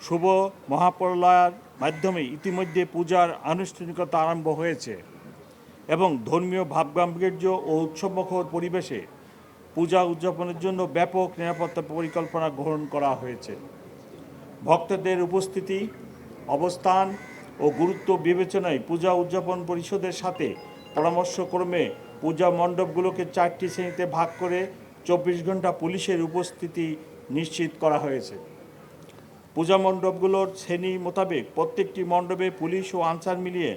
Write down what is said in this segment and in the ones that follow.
শুভ মহাপ্রলয়ের মাধ্যমে ইতিমধ্যে পূজার আনুষ্ঠানিকতা আরম্ভ হয়েছে এবং ধর্মীয় ভাবগাম্ভীর্য ও উৎসবমুখর পরিবেশে পূজা উদযাপনের জন্য ব্যাপক নিরাপত্তা পরিকল্পনা গ্রহণ করা হয়েছে। ভক্তদের উপস্থিতি, অবস্থান ও গুরুত্ব বিবেচনায় পূজা উদযাপন পরিষদের সাথে পরামর্শক্রমে পূজা মণ্ডপগুলোকে 4টি শ্রেণীতে ভাগ করে 24 ঘন্টা পুলিশের উপস্থিতি নিশ্চিত করা হয়েছে। পূজা মণ্ডপগুলোর শ্রেণী মোতাবেক প্রত্যেকটি মণ্ডপে পুলিশ ও আনসার মিলিয়ে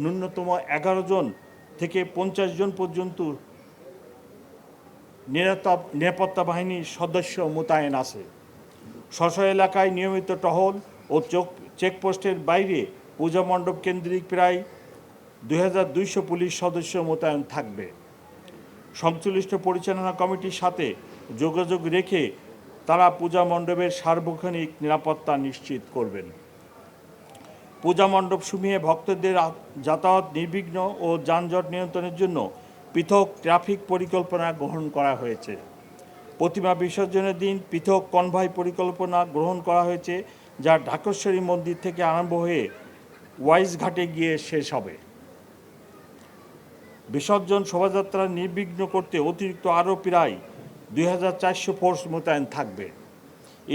ন্যূনতম 11 জন থেকে 50 জন পর্যন্ত নিরাপত্তা বাহিনীর সদস্য মোতায়েন আছে। স্ব এলাকায় নিয়মিত টহল ও চেকপোস্টের বাইরে পূজা মণ্ডপ কেন্দ্রিক প্রায় 2200 পুলিশ সদস্য মোতায়েন থাকবে। সংশ্লিষ্ট পরিচালনা কমিটির সাথে যোগাযোগ রেখে তারা পূজা মণ্ডপের সার্বক্ষণিক নিরাপত্তা নিশ্চিত করবেন। পূজা মণ্ডপসমূহে ভক্তদের যাতায়াত নির্বিঘ্ন ও যানজট নিয়ন্ত্রণের জন্য পৃথক ট্রাফিক পরিকল্পনা গ্রহণ করা হয়েছে। প্রতিমা বিসর্জনের দিন পৃথক কনভয় পরিকল্পনা গ্রহণ করা হয়েছে, যা ঢাকেশ্বরী মন্দির থেকে আরম্ভ হয়ে ওয়াইজ ঘাটে গিয়ে শেষ হবে। বিসর্জন শোভাযাত্রা নির্বিঘ্ন করতে অতিরিক্ত আরও প্রায় 2400 ফোর্স মোতায়েন থাকবে।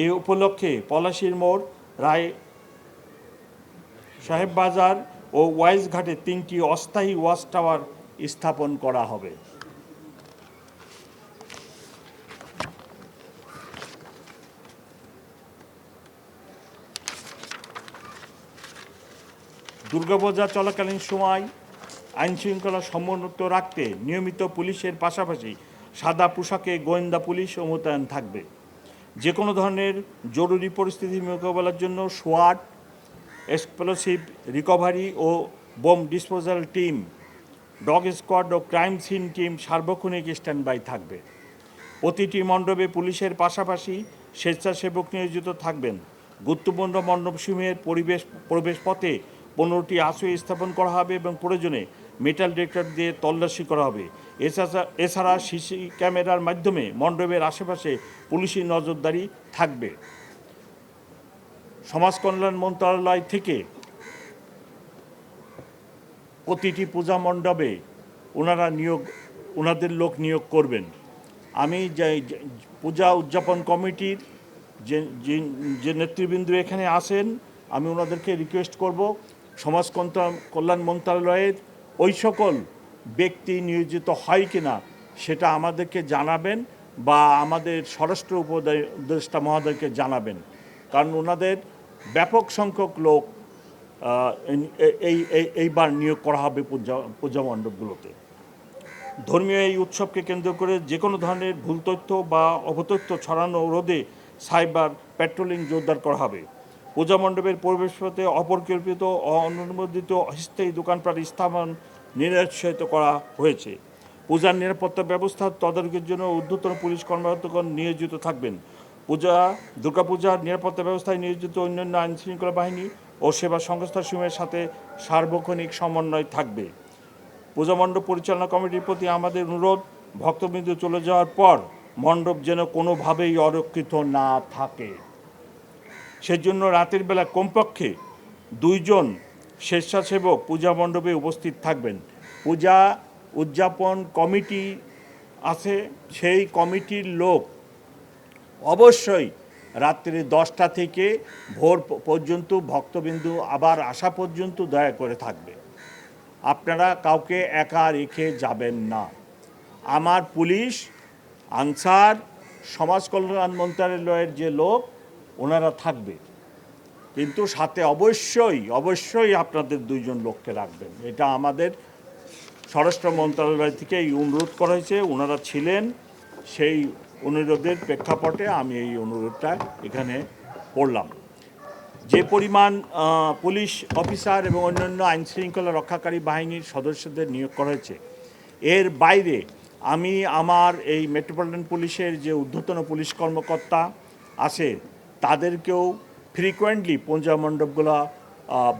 এ উপলক্ষে পলাশীর মোড়, রায় সাহেব বাজার ও ওয়াইজ ঘাটে 3টি অস্থায়ী ওয়াচ টাওয়ার স্থাপন করা হবে। দুর্গাপূজা চলাকালীন সময় আইনশৃঙ্খলা সমুন্নত রাখতে নিয়মিত পুলিশের পাশাপাশি সাদা পোশাকে গোয়েন্দা পুলিশও মোতায়েন থাকবে। যে কোনো ধরনের জরুরি পরিস্থিতি মোকাবেলার জন্য সোয়াট, এক্সপ্লোসিভ রিকভারি ও bomb disposal team, dog squad ও ক্রাইম সিন টিম সার্বক্ষণিক স্ট্যান্ডবাই থাকবে। প্রতিটি মণ্ডপে পুলিশের পাশাপাশি স্বেচ্ছাসেবক নিয়োজিত থাকবেন। গুরুত্বপূর্ণ মণ্ডপসমূহের প্রবেশপথে 15টি আশ্রয় স্থাপন করা হবে এবং প্রয়োজনে মেটাল ডিটেক্টর দিয়ে তল্লাশি করা হবে। এছাড়া সিসি ক্যামেরার মাধ্যমে মণ্ডপের আশেপাশে পুলিশি নজরদারি থাকবে। সমাজ কল্যাণ মন্ত্রণালয় থেকে প্রতিটি পূজা মণ্ডপে ওনাদের লোক নিয়োগ করবেন। আমি পূজা উদযাপন কমিটির যে নেতৃবৃন্দ এখানে আসেন, আমি ওনাদেরকে রিকোয়েস্ট করব সমাজ কল্যাণ মন্ত্রণালয়ের ওই সকল ব্যক্তি নিয়োজিত হয় কিনা সেটা আমাদেরকে জানাবেন বা আমাদের স্বরাষ্ট্র উপদেষ্টা মহোদয়কে জানাবেন, কারণ ওনাদের ব্যাপক সংখ্যক লোক এইবার নিয়োগ করা হবে পূজা মণ্ডপগুলোতে। ধর্মীয় এই উৎসবকে কেন্দ্র করে যে কোনো ধরনের ভুল তথ্য বা অপতথ্য ছড়ানো রোধে সাইবার প্যাট্রোলিং জোরদার করা হবে। পূজা মণ্ডপের প্রবেশপথে অপরিকল্পিত অননুমোদিত অস্থায়ী দোকানপাট স্থাপন নিরুৎসাহিত করা হয়েছে। পূজার নিরাপত্তা ব্যবস্থা তদারকির জন্য ঊর্ধ্বতন পুলিশ কর্মকর্তাগণ নিয়োজিত থাকবেন। দুর্গাপূজার নিরাপত্তা ব্যবস্থায় নিয়োজিত অন্যান্য আইনশৃঙ্খলা বাহিনী ও সেবা সংস্থাসমূহের সাথে সার্বক্ষণিক সমন্বয় থাকবে। পূজা মণ্ডপ পরিচালনা কমিটির প্রতি আমাদের অনুরোধ, ভক্তবৃন্দ চলে যাওয়ার পর মণ্ডপ যেন কোনোভাবেই অরক্ষিত না থাকে। সেজন্য রাতের বেলা কমপক্ষে 2 জন স্বেচ্ছাসেবক পূজা মণ্ডপে উপস্থিত থাকবেন। পূজা উদযাপন কমিটি আছে, সেই কমিটির লোক অবশ্যই রাত্রি 10টা থেকে ভোর পর্যন্ত ভক্তবিন্দু আবার আসা পর্যন্ত দয়া করে থাকবে। আপনারা কাউকে একা রেখে যাবেন না। আমার পুলিশ, আনসার, সমাজ কল্যাণ মন্ত্রণালয়ের যে লোক ওনারা থাকবে, কিন্তু সাথে অবশ্যই আপনাদের 2 জন লোককে রাখবেন। এটা আমাদের স্বরাষ্ট্র মন্ত্রণালয় থেকে এই অনুরোধ করা হয়েছে, ওনারা ছিলেন, সেই অনুরোধের প্রেক্ষাপটে আমি এই অনুরোধটা এখানে করলাম। যে পরিমাণ পুলিশ অফিসার এবং অন্যান্য আইনশৃঙ্খলা রক্ষাকারী বাহিনীর সদস্যদের নিয়োগ করা হয়েছে, এর বাইরে আমি আমার এই মেট্রোপলিটন পুলিশের যে ঊর্ধ্বতন পুলিশ কর্মকর্তা আছে তাদেরকেও ফ্রিকোয়েন্টলি পূজা মণ্ডপগুলো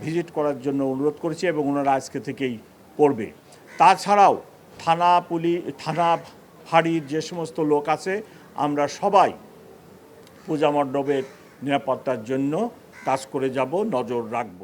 ভিজিট করার জন্য অনুরোধ করেছি এবং ওনারা আজকে থেকেই করবে। তাছাড়াও থানা ফাঁড়ির যে সমস্ত লোক আছে আমরা সবাই পূজা মণ্ডপের নিরাপত্তার জন্য কাজ করে যাব, নজর রাখব।